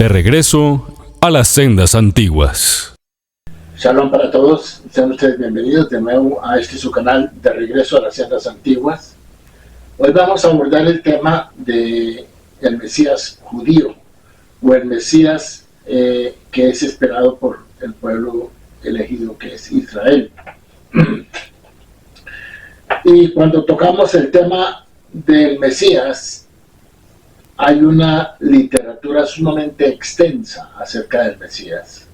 De regreso a las sendas antiguas. Shalom para todos, sean ustedes bienvenidos de nuevo a su canal de regreso a las sendas antiguas. Hoy vamos a abordar el tema de el Mesías judío, o el Mesías que es esperado por el pueblo elegido que es Israel. Y cuando tocamos el tema del Mesías, hay una literatura sumamente extensa acerca del Mesías,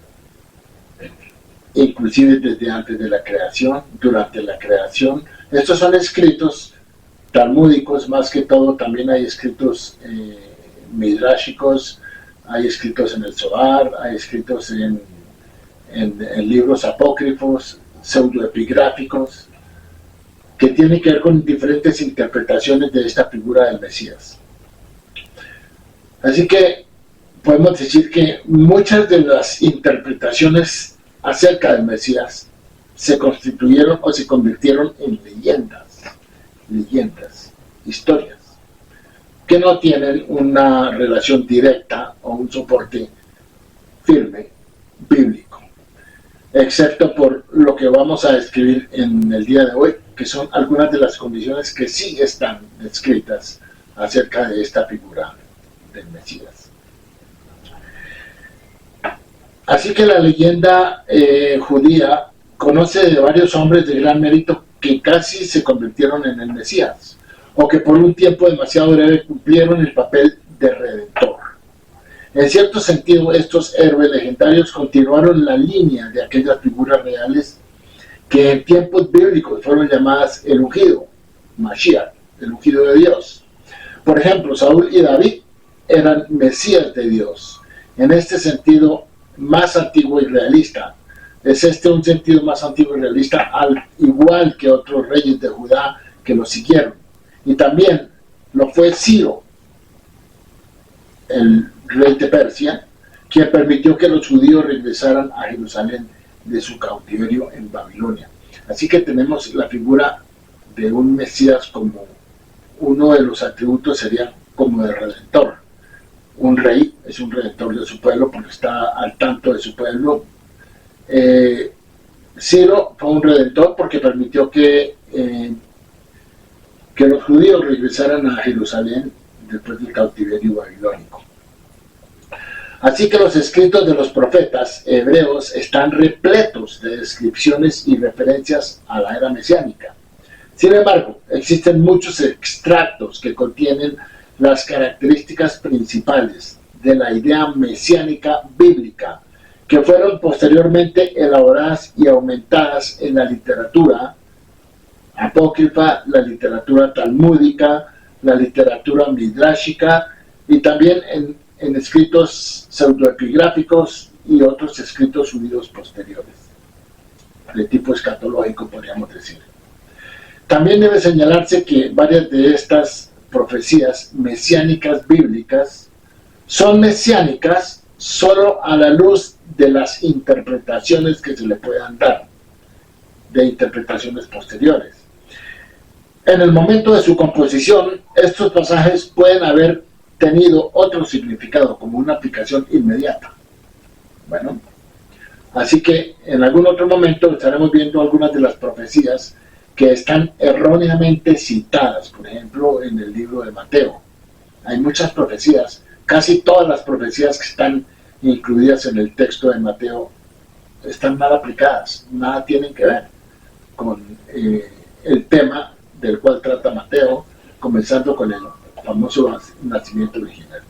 inclusive desde antes de la creación, durante la creación. Estos son escritos talmúdicos, más que todo. También hay escritos midrashicos, hay escritos en el Zohar, hay escritos en libros apócrifos, pseudoepigráficos, que tienen que ver con diferentes interpretaciones de esta figura del Mesías. Así que podemos decir que muchas de las interpretaciones acerca del Mesías se constituyeron o se convirtieron en leyendas, historias, que no tienen una relación directa o un soporte firme, bíblico, excepto por lo que vamos a describir en el día de hoy, que son algunas de las condiciones que sí están descritas acerca de esta figura del Mesías. Así que la leyenda judía conoce de varios hombres de gran mérito que casi se convirtieron en el Mesías, o que por un tiempo demasiado breve cumplieron el papel de redentor. En cierto sentido, estos héroes legendarios continuaron la línea de aquellas figuras reales que en tiempos bíblicos fueron llamadas el ungido, Mashiach, el ungido de Dios. Por ejemplo, Saúl y David eran Mesías de Dios. En este sentido más antiguo y realista, es un sentido más antiguo y realista, al igual que otros reyes de Judá que lo siguieron. Y también lo fue Ciro, el rey de Persia, quien permitió que los judíos regresaran a Jerusalén de su cautiverio en Babilonia. Así que tenemos la figura de un Mesías como uno de los atributos sería como el redentor. Un rey es un redentor de su pueblo porque está al tanto de su pueblo. Ciro fue un redentor porque permitió que los judíos regresaran a Jerusalén después del cautiverio babilónico. Así que los escritos de los profetas hebreos están repletos de descripciones y referencias a la era mesiánica. Sin embargo, existen muchos extractos que contienen las características principales de la idea mesiánica bíblica, que fueron posteriormente elaboradas y aumentadas en la literatura apócrifa, la literatura talmúdica, la literatura midrashica y también en escritos pseudoepigráficos y otros escritos judíos posteriores, de tipo escatológico, podríamos decir. También debe señalarse que varias de estas profecías mesiánicas bíblicas son mesiánicas solo a la luz de las interpretaciones que se le puedan dar, de interpretaciones posteriores. En el momento de su composición, estos pasajes pueden haber tenido otro significado, como una aplicación inmediata. Bueno, así que en algún otro momento estaremos viendo algunas de las profecías que están erróneamente citadas, por ejemplo, en el libro de Mateo. Hay muchas profecías, casi todas las profecías que están incluidas en el texto de Mateo están mal aplicadas, nada tienen que ver con el tema del cual trata Mateo, comenzando con el famoso nacimiento original.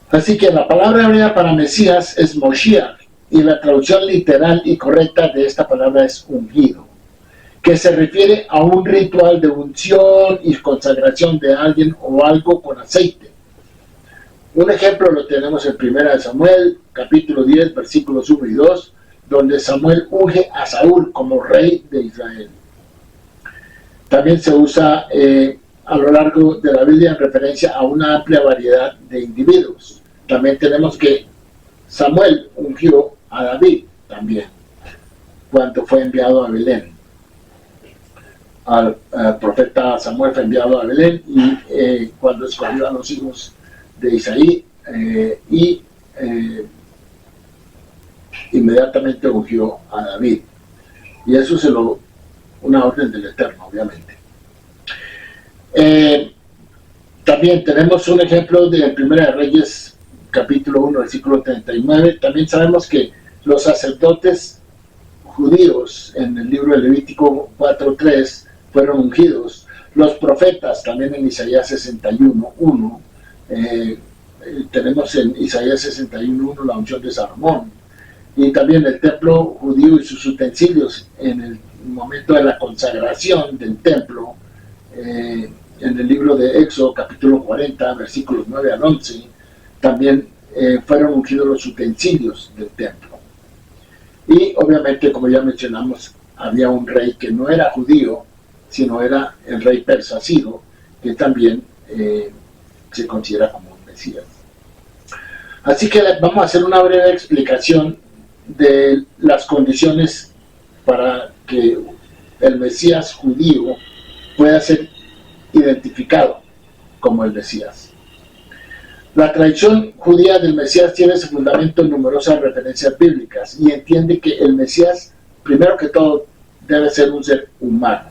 Así que la palabra hebrea para Mesías es Moshiach, y la traducción literal y correcta de esta palabra es ungido, que se refiere a un ritual de unción y consagración de alguien o algo con aceite. Un ejemplo lo tenemos en 1 Samuel, capítulo 10, versículos 1 y 2, donde Samuel unge a Saúl como rey de Israel. También se usa a lo largo de la Biblia en referencia a una amplia variedad de individuos. También tenemos que Samuel ungió a David también, cuando fue enviado a Belén. Al profeta Samuel fue enviado a Belén y cuando escogió a los hijos de Isaí, y inmediatamente ungió a David. Y eso una orden del Eterno, obviamente. También tenemos un ejemplo de Primera de Reyes, capítulo 1, versículo 39. También sabemos que los sacerdotes judíos en el libro de Levítico 4:3 fueron ungidos. Los profetas también en Isaías 61:1. Tenemos en Isaías 61:1 la unción de Salomón. Y también el templo judío y sus utensilios en el momento de la consagración del templo, en el libro de Éxodo capítulo 40, versículos 9 al 11, también fueron ungidos los utensilios del templo. Y obviamente, como ya mencionamos, había un rey que no era judío, sino era el rey persa Ciro, que también se considera como un Mesías. Así que vamos a hacer una breve explicación de las condiciones para que el Mesías judío pueda ser identificado como el Mesías. La tradición judía del Mesías tiene su fundamento en numerosas referencias bíblicas y entiende que el Mesías, primero que todo, debe ser un ser humano,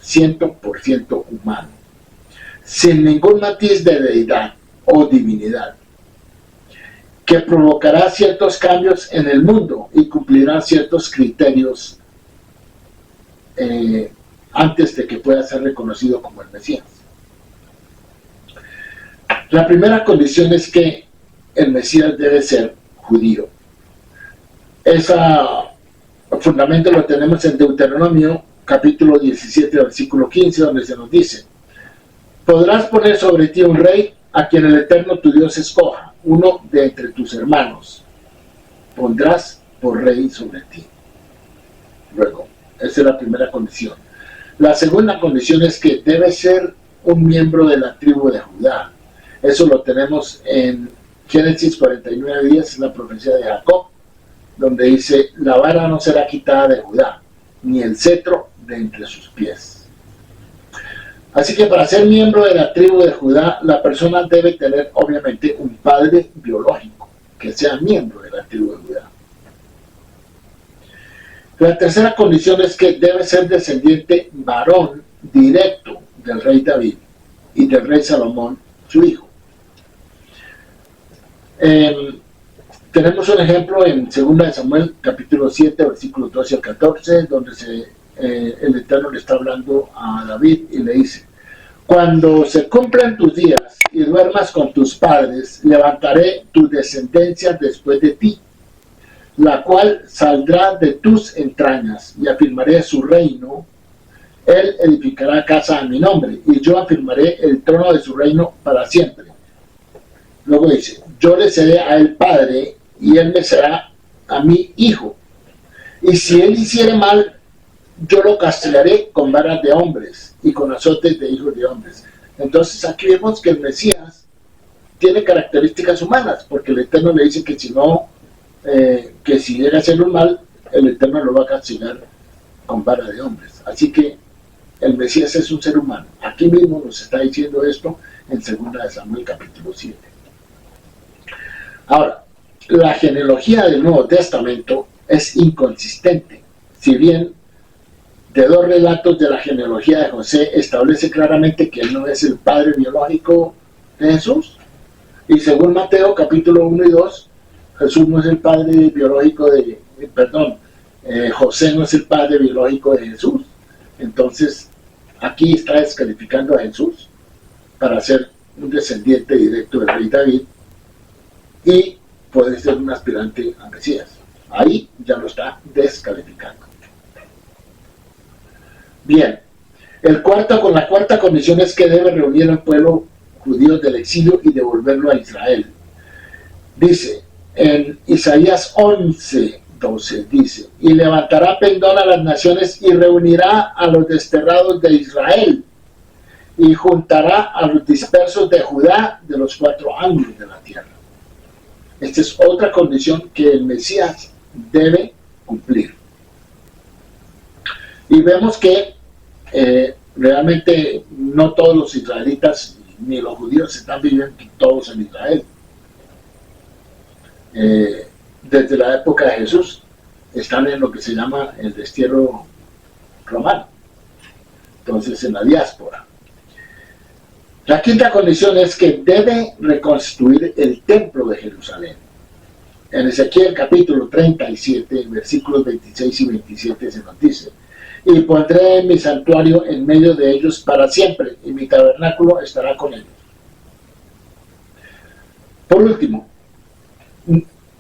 100% humano, sin ningún matiz de deidad o divinidad, que provocará ciertos cambios en el mundo y cumplirá ciertos criterios antes de que pueda ser reconocido como el Mesías. La primera condición es que el Mesías debe ser judío. Ese fundamento lo tenemos en Deuteronomio capítulo 17, versículo 15, donde se nos dice: podrás poner sobre ti un rey a quien el Eterno tu Dios escoja, uno de entre tus hermanos, pondrás por rey sobre ti. Luego, esa es la primera condición. La segunda condición es que debe ser un miembro de la tribu de Judá. Eso lo tenemos en Génesis 49:10, la profecía de Jacob, donde dice: la vara no será quitada de Judá, ni el cetro de entre sus pies. Así que para ser miembro de la tribu de Judá, la persona debe tener obviamente un padre biológico que sea miembro de la tribu de Judá. La tercera condición es que debe ser descendiente varón directo del rey David y del rey Salomón, su hijo. Tenemos un ejemplo en 2 Samuel capítulo 7, versículos 12 al 14, donde el Eterno le está hablando a David y le dice: cuando se cumplan tus días y duermas con tus padres, levantaré tu descendencia después de ti, la cual saldrá de tus entrañas, y afirmaré su reino. Él edificará casa a mi nombre, y yo afirmaré el trono de su reino para siempre. Luego dice: yo le seré a él padre, y él me será a mí hijo. Y si él hiciere mal, yo lo castigaré con varas de hombres y con azotes de hijos de hombres. Entonces aquí vemos que el Mesías tiene características humanas, porque el Eterno le dice que si no, que si llega a hacer un mal, el Eterno lo va a castigar con vara de hombres. Así que el Mesías es un ser humano. Aquí mismo nos está diciendo esto en 2 Samuel capítulo 7. Ahora, la genealogía del Nuevo Testamento es inconsistente. Si bien de dos relatos de la genealogía de José establece claramente que él no es el padre biológico de Jesús, y según Mateo capítulo 1 y 2, Jesús no es el padre biológico José no es el padre biológico de Jesús. Entonces aquí está descalificando a Jesús para ser un descendiente directo del rey David y puede ser un aspirante a Mesías. Ahí ya lo está descalificando. Bien, la cuarta condición es que debe reunir al pueblo judío del exilio y devolverlo a Israel. Dice en Isaías 11:12, dice: y levantará pendón a las naciones y reunirá a los desterrados de Israel y juntará a los dispersos de Judá de los 4 ángulos de la tierra. Esta es otra condición que el Mesías debe cumplir. Y vemos que realmente no todos los israelitas ni los judíos están viviendo todos en Israel. desde la época de Jesús, están en lo que se llama el destierro romano, entonces en la diáspora. La quinta condición es que debe reconstruir el templo de Jerusalén. En Ezequiel capítulo 37, versículos 26 y 27 se nos dice: y pondré mi santuario en medio de ellos para siempre, y mi tabernáculo estará con ellos. Por último,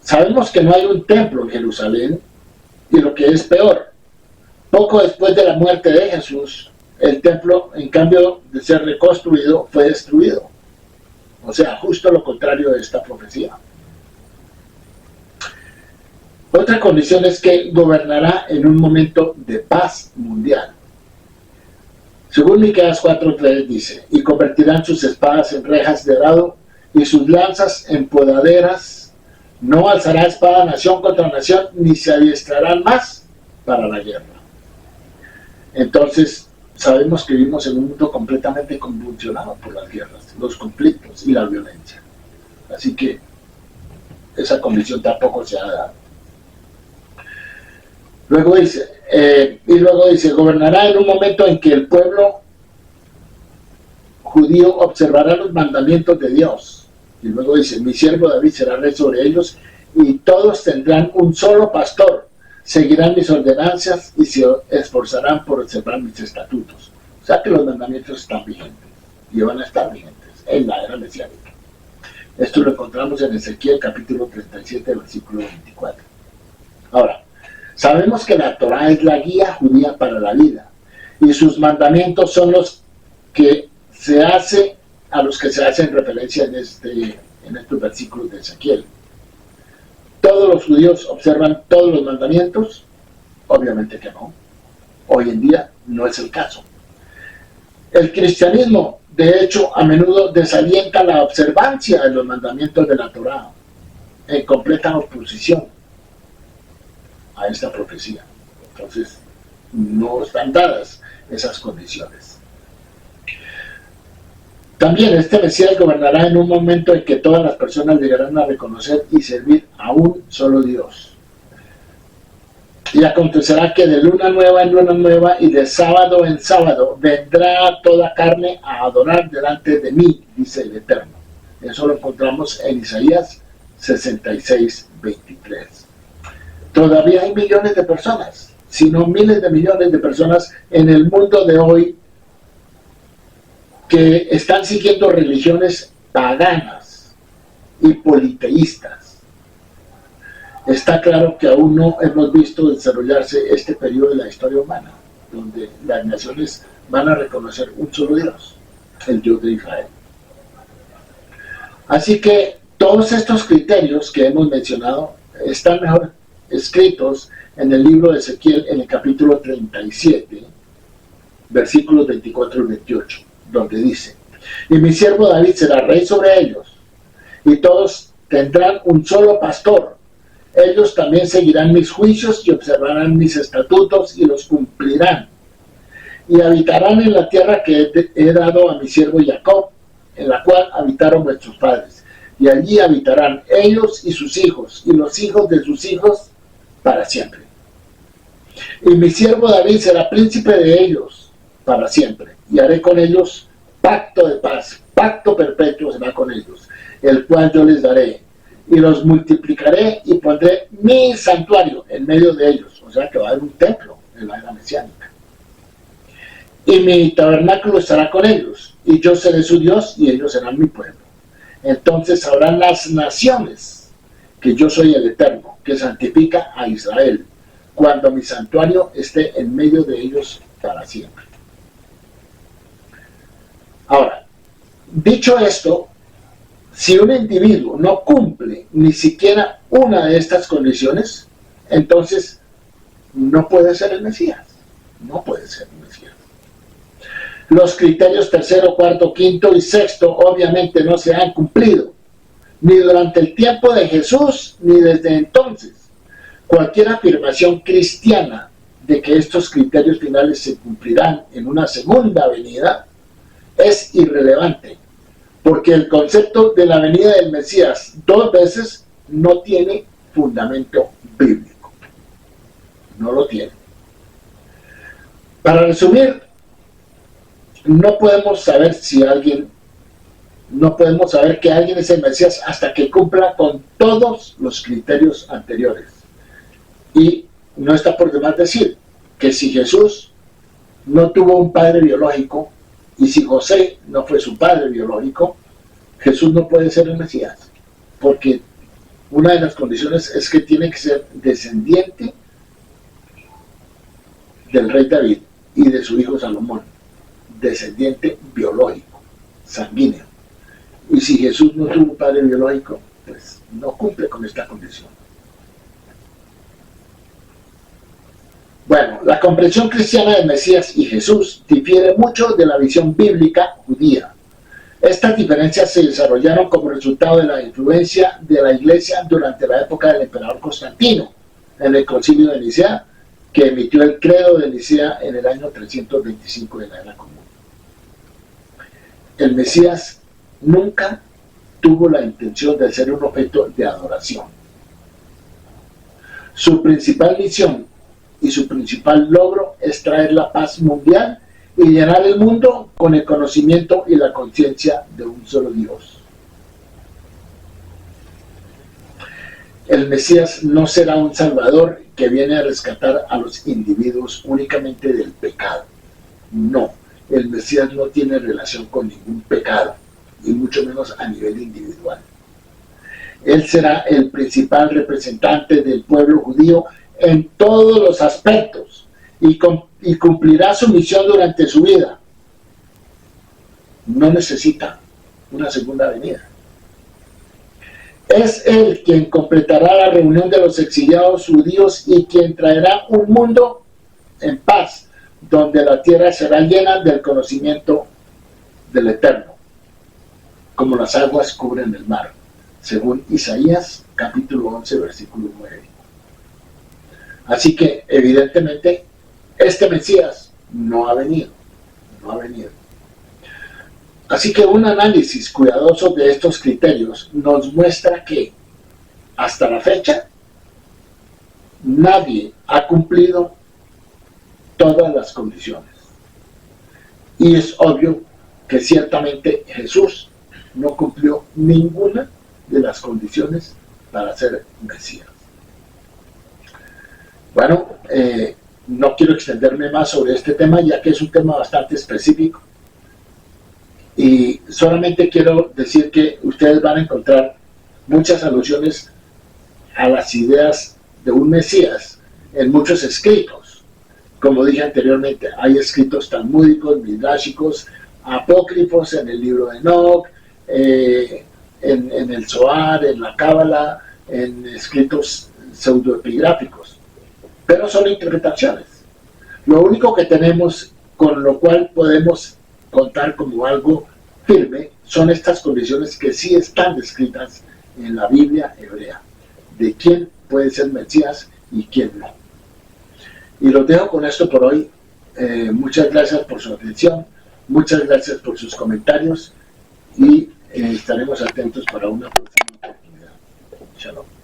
sabemos que no hay un templo en Jerusalén, y lo que es peor, poco después de la muerte de Jesús, el templo, en cambio de ser reconstruido, fue destruido. O sea, justo lo contrario de esta profecía. Otra condición es que gobernará en un momento de paz mundial. Según Miqueas 4:3 dice: y convertirán sus espadas en rejas de arado y sus lanzas en podaderas. No alzará espada nación contra nación, ni se adiestrarán más para la guerra. Entonces, sabemos que vivimos en un mundo completamente convulsionado por las guerras, los conflictos y la violencia. Así que esa condición tampoco se ha dado. Luego dice, gobernará en un momento en que el pueblo judío observará los mandamientos de Dios. Y luego dice: mi siervo David será rey sobre ellos, y todos tendrán un solo pastor, seguirán mis ordenanzas y se esforzarán por observar mis estatutos. O sea que los mandamientos están vigentes, y van a estar vigentes en la era mesiánica. Esto lo encontramos en Ezequiel capítulo 37, versículo 24. Ahora, sabemos que la Torá es la guía judía para la vida, y sus mandamientos son los que a los que se hacen referencia en estos versículos de Ezequiel. ¿Todos los judíos observan todos los mandamientos? Obviamente que no. Hoy en día no es el caso. El cristianismo, de hecho, a menudo desalienta la observancia de los mandamientos de la Torá, en completa oposición a esta profecía. Entonces, no están dadas esas condiciones. También este Mesías gobernará en un momento en que todas las personas llegarán a reconocer y servir a un solo Dios. Y acontecerá que de luna nueva en luna nueva y de sábado en sábado vendrá toda carne a adorar delante de mí, dice el Eterno. Eso lo encontramos en Isaías 66, 23. Todavía hay millones de personas, si no miles de millones de personas en el mundo de hoy que están siguiendo religiones paganas y politeístas. Está claro que aún no hemos visto desarrollarse este periodo de la historia humana, donde las naciones van a reconocer un solo Dios, el Dios de Israel. Así que todos estos criterios que hemos mencionado están mejor escritos en el libro de Ezequiel, en el capítulo 37, versículos 24 y 28. Donde dice: y mi siervo David será rey sobre ellos, y todos tendrán un solo pastor. Ellos también seguirán mis juicios y observarán mis estatutos y los cumplirán. Y habitarán en la tierra que he dado a mi siervo Jacob, en la cual habitaron vuestros padres. Y allí habitarán ellos y sus hijos, y los hijos de sus hijos, para siempre. Y mi siervo David será príncipe de ellos para siempre, y haré con ellos pacto de paz, pacto perpetuo será con ellos, el cual yo les daré, y los multiplicaré y pondré mi santuario en medio de ellos. O sea que va a haber un templo en la era mesiánica. Y mi tabernáculo estará con ellos, y yo seré su Dios, y ellos serán mi pueblo. Entonces sabrán las naciones que yo soy el Eterno, que santifica a Israel, cuando mi santuario esté en medio de ellos para siempre. Ahora, dicho esto, si un individuo no cumple ni siquiera una de estas condiciones, entonces no puede ser el Mesías. No puede ser el Mesías. Los criterios tercero, cuarto, quinto y sexto obviamente no se han cumplido, ni durante el tiempo de Jesús, ni desde entonces. Cualquier afirmación cristiana de que estos criterios finales se cumplirán en una segunda venida es irrelevante, porque el concepto de la venida del Mesías 2 veces no tiene fundamento bíblico. No lo tiene. Para resumir, no podemos saber que alguien es el Mesías hasta que cumpla con todos los criterios anteriores. Y no está por demás decir que si Jesús no tuvo un padre biológico y si José no fue su padre biológico, Jesús no puede ser el Mesías, porque una de las condiciones es que tiene que ser descendiente del rey David y de su hijo Salomón, descendiente biológico, sanguíneo. Y si Jesús no tuvo un padre biológico, pues no cumple con esta condición. Bueno, la comprensión cristiana del Mesías y Jesús difiere mucho de la visión bíblica judía. Estas diferencias se desarrollaron como resultado de la influencia de la Iglesia durante la época del emperador Constantino, en el Concilio de Nicea, que emitió el Credo de Nicea en el año 325 de la Era Común. El Mesías nunca tuvo la intención de ser un objeto de adoración. Su principal misión y su principal logro es traer la paz mundial y llenar el mundo con el conocimiento y la conciencia de un solo Dios. El Mesías no será un salvador que viene a rescatar a los individuos únicamente del pecado. No, el Mesías no tiene relación con ningún pecado, y mucho menos a nivel individual. Él será el principal representante del pueblo judío en todos los aspectos y cumplirá su misión durante su vida. No necesita una segunda venida. Es Él quien completará la reunión de los exiliados judíos y quien traerá un mundo en paz, donde la tierra será llena del conocimiento del Eterno, como las aguas cubren el mar, según Isaías capítulo 11, versículo 9. Así que, evidentemente, este Mesías no ha venido. Así que un análisis cuidadoso de estos criterios nos muestra que, hasta la fecha, nadie ha cumplido todas las condiciones. Y es obvio que ciertamente Jesús no cumplió ninguna de las condiciones para ser Mesías. Bueno, no quiero extenderme más sobre este tema, ya que es un tema bastante específico. Y solamente quiero decir que ustedes van a encontrar muchas alusiones a las ideas de un Mesías en muchos escritos. Como dije anteriormente, hay escritos talmúdicos, midrashicos, apócrifos en el libro de Enoch, en el Zohar, en la Cábala, en escritos pseudoepigráficos. Pero son interpretaciones. Lo único que tenemos, con lo cual podemos contar como algo firme, son estas condiciones que sí están descritas en la Biblia hebrea, de quién puede ser Mesías y quién no. Y los dejo con esto por hoy. Muchas gracias por su atención, muchas gracias por sus comentarios y estaremos atentos para una próxima oportunidad. Shalom.